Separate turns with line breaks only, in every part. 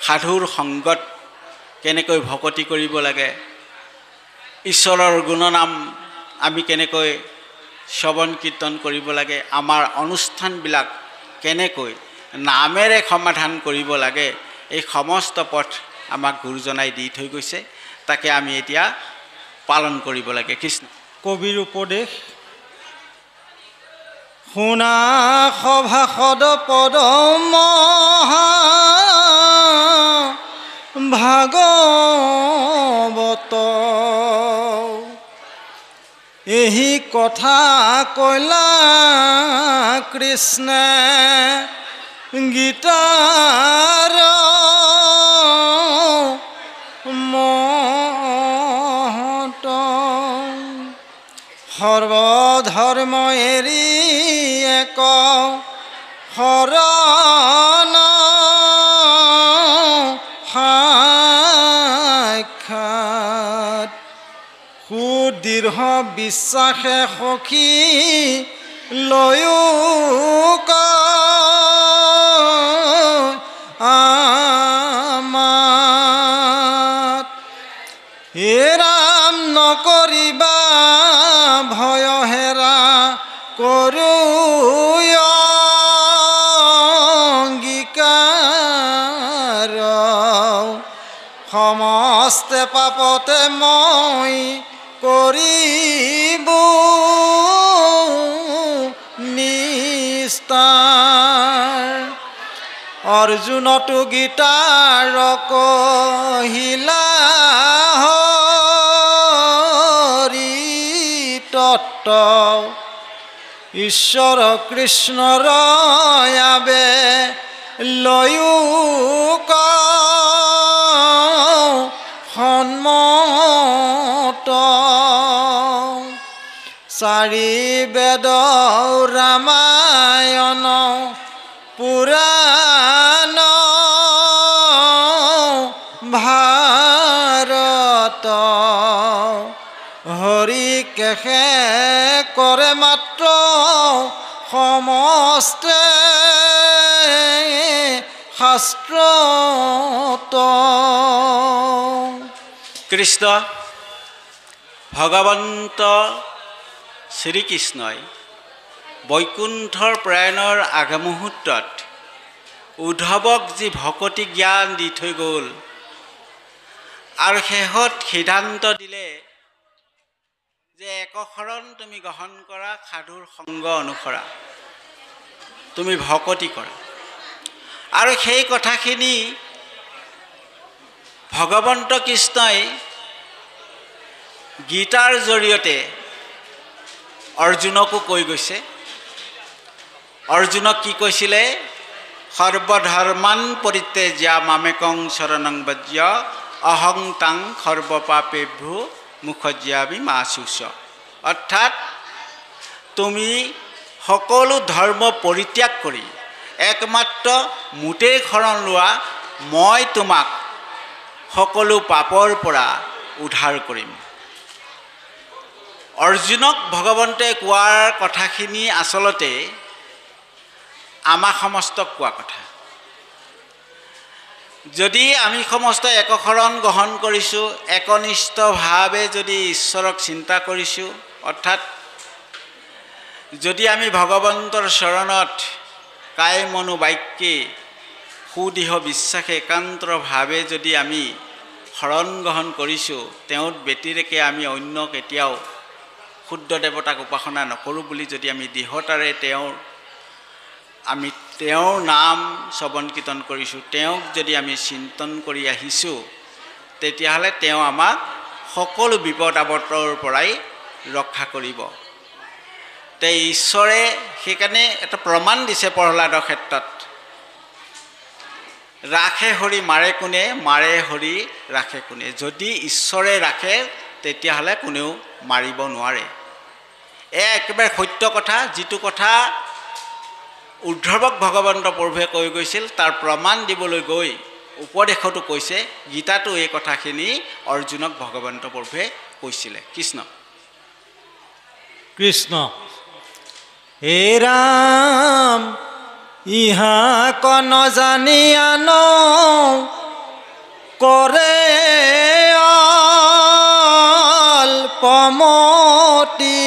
সাধুৰ সংগত কেনেকৈ ভকতি কৰিব লাগে, ঈশ্বৰৰ গুণনাম আমি কেনেকৈ শ্ৰৱণ কীৰ্তন কৰিব লাগে, আমাৰ অনুষ্ঠানবিলাক কেনেকৈ নামেৰে সমাধান কৰিব লাগে, এই সমস্ত পথ আমাক গুৰুজনাই দি থৈ গৈছে। তাকে আমি এতিয়া পালন কৰিব লাগে। কৃষ্ণ।
কবিৰ উপদেশ শুনা সভাসদ পদম ভাগৱত এহি কথা কলা কৃষ্ণে গীতাৰ মহত সৰ্বধৰ্ম এৰি এক শৰণ সাক্ষাৎ সুদৃঢ় বিশ্বাসে সখী লৈও আমাত হে ৰাম নকৰিবা ভয় হেৰা কৰো অংগীকাৰ সমস্তে পাপতে মই কৰিব নিস্তাৰ অৰ্জুনতো গীতাৰ কহিলা হৰি তত্ত্ব ঈশ্বৰ কৃষ্ণৰ আবে লৈও সন্মত চাৰি বেদ ৰামায়ণ পুৰাণ ভাৰত হৰি কেশে কৰে মাত্ৰ সমস্তে শাস্ত্ৰত।
কৃষ্ণ ভগৱন্ত শ্ৰীকৃষ্ণই বৈকুণ্ঠৰ প্ৰয়াণৰ আগমুহূৰ্তত উদ্ধৱক যি ভকতি জ্ঞান দি থৈ গ'ল আৰু শেষত সিদ্ধান্ত দিলে যে একশৰণ তুমি গ্ৰহণ কৰা, সাধুৰ সংগ অনুসৰা, তুমি ভকতি কৰা। আৰু সেই কথাখিনি ভগৱন্ত কৃষ্ণই গীতাৰ জৰিয়তে অৰ্জুনকো কৈ গৈছে। অৰ্জুনক কি কৈছিলে? সৰ্বধৰ্মান পৰিত্যাজ্য মামেকং শৰণং ব্ৰজ অহং তাং সৰ্বপাপেভ্যো মুখজ্যামি মা শুচ। অৰ্থাৎ তুমি সকলো ধৰ্ম পৰিত্যাগ কৰি একমাত্ৰ মোতেই শৰণ লোৱা, মই তোমাক সকলো পাপৰ পৰা উদ্ধাৰ কৰিম। অৰ্জুনক ভগৱন্তই কোৱাৰ কথাখিনি আচলতে আমাক সমস্তক কোৱা কথা। যদি আমি সমস্ত একশৰণ গ্ৰহণ কৰিছোঁ, একনিষ্ঠভাৱে যদি ঈশ্বৰক চিন্তা কৰিছোঁ, অৰ্থাৎ যদি আমি ভগৱন্তৰ চৰণত কায় মনো বাক্যে সুদৃঢ় বিশ্বাসে একান্তভাৱে যদি আমি শৰণ গ্ৰহণ কৰিছোঁ, তেওঁৰ ব্যতিৰেকে আমি অন্য কেতিয়াও শুদ্ধ দেৱতাক উপাসনা নকৰোঁ বুলি যদি আমি দৃঢ়তাৰে তেওঁৰ নাম শ্ৰৱণ কীৰ্তন কৰিছোঁ, তেওঁক যদি আমি চিন্তন কৰি আহিছোঁ, তেতিয়াহ'লে তেওঁ আমাক সকলো বিপদ আপদৰ পৰাই ৰক্ষা কৰিব। তে ঈশ্বৰে সেইকাৰণে এটা প্ৰমাণ দিছে প্ৰহ্লাদৰ ক্ষেত্ৰত, ৰাখে হৰি মাৰে কোনে, মাৰে হৰি ৰাখে কোনে। যদি ঈশ্বৰে ৰাখে তেতিয়াহ'লে কোনেও মাৰিব নোৱাৰে। একেবাৰে সত্য কথা, যিটো কথা উদ্ধৱক ভগৱন্ত প্ৰভুৱে কৈ গৈছিল, তাৰ প্ৰমাণ দিবলৈ গৈ উপদেশতো কৈছে, গীতাতো এই কথাখিনি অৰ্জুনক ভগৱন্ত প্ৰভুৱে কৈছিলে। কৃষ্ণ
কৃষ্ণ। হে ৰাম ইহা কন জানি আনো কৰে অল্পমতি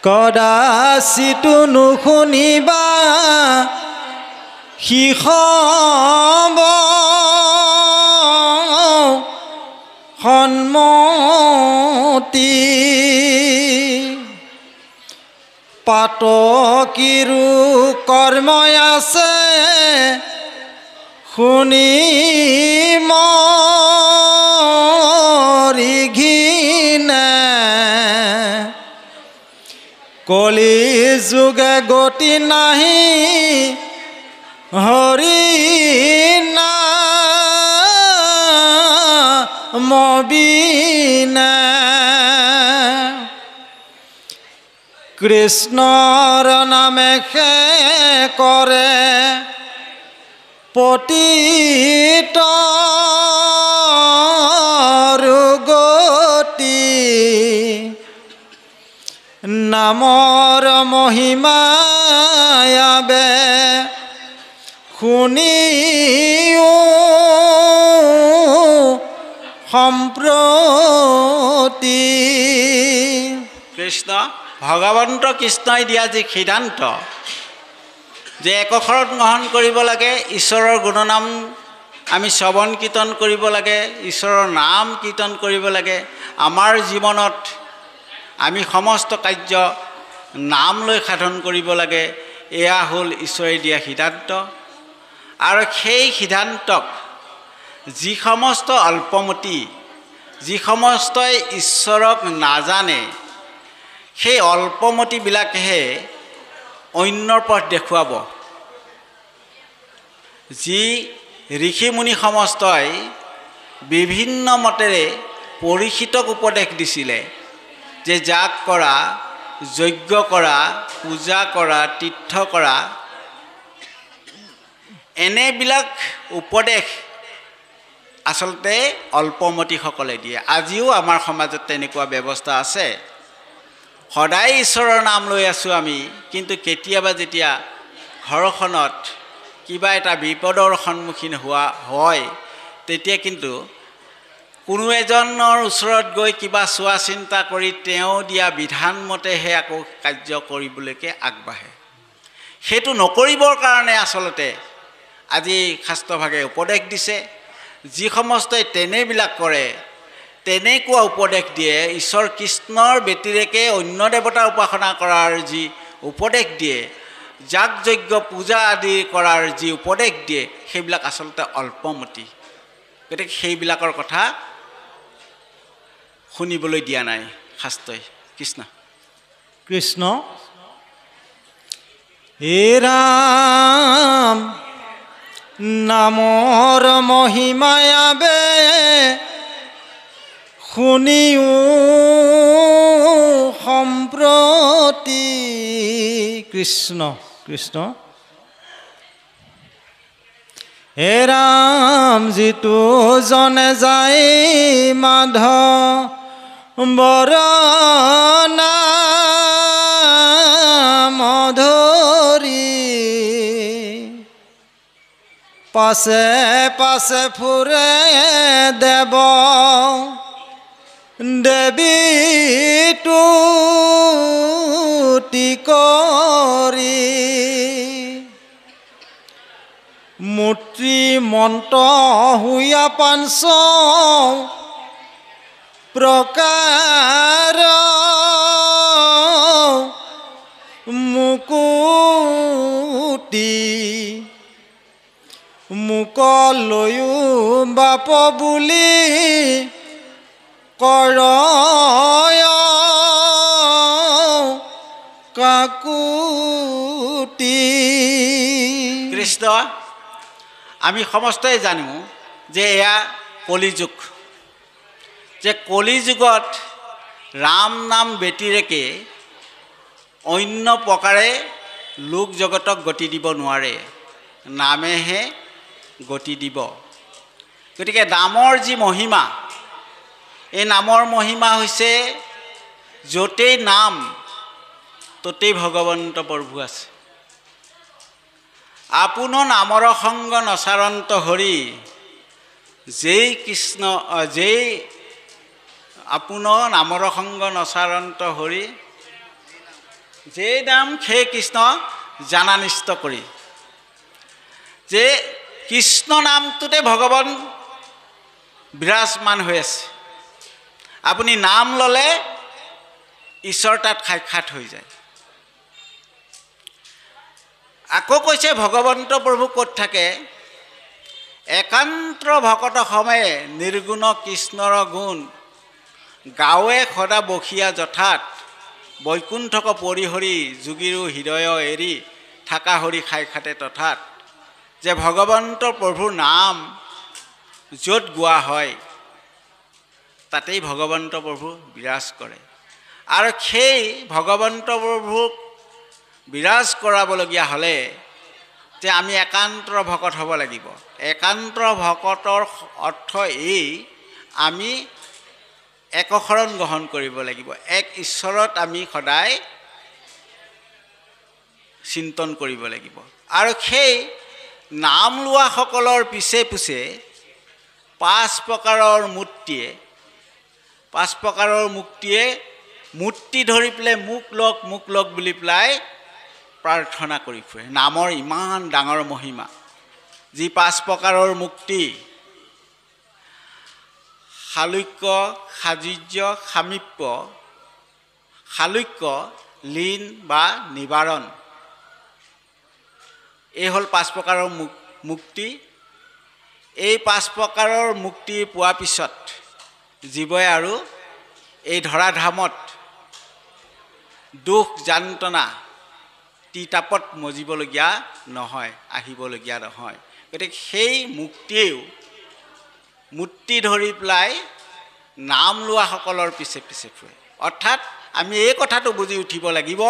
কদাচিতো নুশুনিবা শিখব সন্মতি পাতকীৰো কৰ্মই আছে শুনি মৰি ঘিনে কলি যুগে গতি নাহি হৰি নাম বিনে কৃষ্ণৰ নামে কৰে পতিত গতি নামৰ মহিমায়াবে শুনিও সম্প্ৰতি
কৃষ্ণ ভগৱন্ত কৃষ্ণই দিয়া যি সিদ্ধান্ত যে একশৰণ গ্ৰহণ কৰিব লাগে, ঈশ্বৰৰ গুণনাম আমি শ্ৰৱণ কীৰ্তন কৰিব লাগে, ঈশ্বৰৰ নাম কীৰ্তন কৰিব লাগে, আমাৰ জীৱনত আমি সমস্ত কাৰ্য নাম লৈ সাধন কৰিব লাগে, এয়া হ'ল ঈশ্বৰে দিয়া সিদ্ধান্ত। আৰু সেই সিদ্ধান্তক যি সমস্ত অল্পমতি, যি সমস্তই ঈশ্বৰক নাজানে, সেই অল্পমতিবিলাকেহে অন্যৰ পথ দেখুৱাব। যি ঋষিমুনি সমস্তই বিভিন্ন মতেৰে পৰীক্ষিতক উপদেশ দিছিলে যে যাগ কৰা, যজ্ঞ কৰা, পূজা কৰা, তীৰ্থ কৰা, এনেবিলাক উপদেশ আচলতে অল্পমতিসকলে দিয়ে। আজিও আমাৰ সমাজত তেনেকুৱা ব্যৱস্থা আছে। সদায় ঈশ্বৰৰ নাম লৈ আছোঁ আমি, কিন্তু কেতিয়াবা যেতিয়া ঘৰখনত কিবা এটা বিপদৰ সন্মুখীন হয় তেতিয়া কিন্তু কোনো এজনৰ ওচৰত গৈ কিবা চোৱা চিন্তা কৰি তেওঁ দিয়া বিধানমতেহে আকৌ কাৰ্য কৰিবলৈকে আগবাঢ়ে। সেইটো নকৰিবৰ কাৰণে আচলতে আজি শাস্ত্ৰভাগে উপদেশ দিছে। যি সমস্তই তেনেবিলাক কৰে, তেনেকুৱা উপদেশ দিয়ে, ঈশ্বৰ কৃষ্ণৰ ব্যতিৰেকে অন্য দেৱতাৰ উপাসনা কৰাৰ যি উপদেশ দিয়ে, যাগ যজ্ঞ পূজা আদি কৰাৰ যি উপদেশ দিয়ে, সেইবিলাক আচলতে অল্পমতি। গতিকে সেইবিলাকৰ কথা শুনিবলৈ দিয়া নাই শাস্ত্ৰই। কৃষ্ণ
কৃষ্ণ হে ৰাম নামৰ মহিমায়াবে শুনিও সম্প্ৰতি। কৃষ্ণ কৃষ্ণ হে ৰাম যিটো জনে যায় মাধৱৰ নাম ধৰি পাছে পাছে ফুৰে দেৱ দেৱী তুতি কৰি মূৰ্তি মন্ত্ৰ হুয়া পাঞ্চ প্ৰকাৰ মুকুতি মুকলৈও বাপ বুলি কৰ কাকুতি।
কৃষ্ণ আমি সমস্তই জানো যে এয়া কলিযুগ, যে কলিযুগত ৰাম নাম ব্যতিৰেকে অন্য প্ৰকাৰে লোক জগতক গতি দিব নোৱাৰে, নামেহে গতি দিব। গতিকে নামৰ যি মহিমা, এই নামৰ মহিমা হৈছে য'তেই নাম ততেই ভগৱন্ত প্ৰভু আছে। আপোন নামৰ সংগ নচাৰন্ত হৰি যেই কৃষ্ণ যেই আপোন নামৰ সংগ নচাৰন্ত হৰি যেই নাম সেই কৃষ্ণ জানানিষ্ট কৰি যে কৃষ্ণ নামটোতে ভগৱান বিৰাজমান হৈ আছে আপুনি নাম ল'লে ঈশ্বৰ তাত সাক্ষাৎ হৈ যায় আকৌ কৈছে ভগৱন্ত প্ৰভু ক'ত থাকে একান্ত ভকত সময়ে নিৰ্গুণ কৃষ্ণৰ গুণ গাঁৱে সদা বসিয়া যথাত বৈকুণ্ঠক পৰিহৰি যোগীৰো হৃদয় এৰি থাকা হৰি খাই খাতে তথাত যে ভগৱন্ত প্ৰভুৰ নাম য'ত গোৱা হয় তাতেই ভগৱন্ত প্ৰভু বিৰাজ কৰে আৰু সেই ভগৱন্ত প্ৰভুক বিৰাজ কৰাবলগীয়া হ'লে যে আমি একান্ত ভকত হ'ব লাগিব একান্ত ভকতৰ অৰ্থ এই আমি একশৰণ গ্ৰহণ কৰিব লাগিব এক ঈশ্বৰত আমি সদায় চিন্তন কৰিব লাগিব আৰু সেই নাম লোৱাসকলৰ পিছে পিছে পাঁচ প্ৰকাৰৰ মূৰ্তি ধৰি পেলাই মোক লগ বুলি পেলাই প্ৰাৰ্থনা কৰি ফুৰে নামৰ ইমান ডাঙৰ মহিমা যি পাঁচ প্ৰকাৰৰ মুক্তি শালুক্য সাযুজ্য সামীপ্য শালুক্য লীন বা নিবাৰণ এই হ'ল পাঁচ প্ৰকাৰৰ মুক্তি এই পাঁচ প্ৰকাৰৰ মুক্তি পোৱাৰ পিছত জীৱই আৰু এই ধৰাধামত দুখ যান্ত্ৰণা তিতাপত মজিবলগীয়া নহয় আহিবলগীয়া নহয় গতিকে সেই মূৰ্তি ধৰি পেলাই নাম লোৱাসকলৰ পিছে পিছে ফুৰে অৰ্থাৎ আমি এই কথাটো বুজি উঠিব লাগিব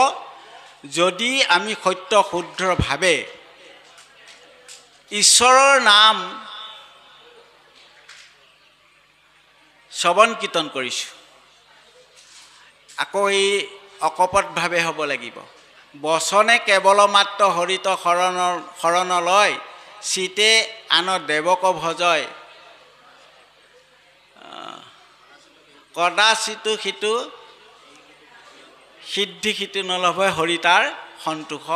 যদি আমি সত্য শুদ্ধভাৱে ঈশ্বৰৰ নাম শ্ৰৱণ কীৰ্তন কৰিছোঁ আকৌ এই অকপটভাৱে হ'ব লাগিব বচনে কেৱল মাত্ৰ হৰিত শৰণলৈ চিতে আন দেৱক ভজয় কদাচিতো সিটো সিদ্ধি সিটো নলভে হৰি তাৰ সন্তোষ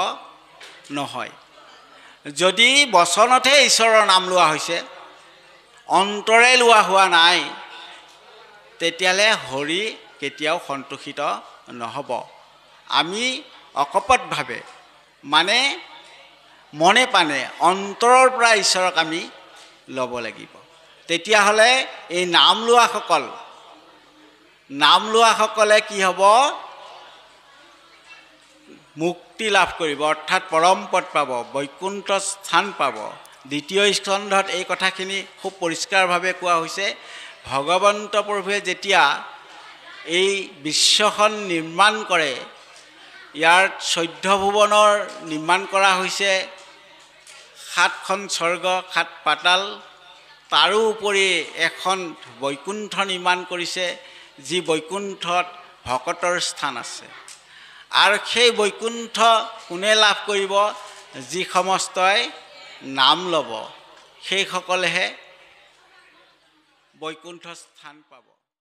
নহয় যদি বচনতহে ঈশ্বৰৰ নাম লোৱা হৈছে অন্তৰে লোৱা হোৱা নাই তেতিয়ালে হৰি কেতিয়াও সন্তোষিত নহ'ব আমি অকপটভাৱে মানে মনে প্ৰাণে অন্তৰৰ পৰা ঈশ্বৰক আমি ল'ব লাগিব তেতিয়াহ'লে এই নাম লোৱাসকলে কি হ'ব মুক্তি লাভ কৰিব অৰ্থাৎ পৰম পদ পাব বৈকুণ্ঠ স্থান পাব দ্বিতীয় স্কন্ধত এই কথাখিনি খুব পৰিষ্কাৰভাৱে কোৱা হৈছে ভগৱন্ত প্ৰভুৱে যেতিয়া এই বিশ্বখন নিৰ্মাণ কৰে ইয়াৰ 14 ভুৱনৰ নিৰ্মাণ কৰা হৈছে 7খন স্বৰ্গ 7 পাতাল তাৰোপৰি এখন বৈকুণ্ঠ নিৰ্মাণ কৰিছে যি বৈকুণ্ঠত ভকতৰ স্থান আছে আৰু সেই বৈকুণ্ঠ কোনে লাভ কৰিব যি সমস্তই নাম ল'ব সেইসকলেহে বৈকুণ্ঠ স্থান পাব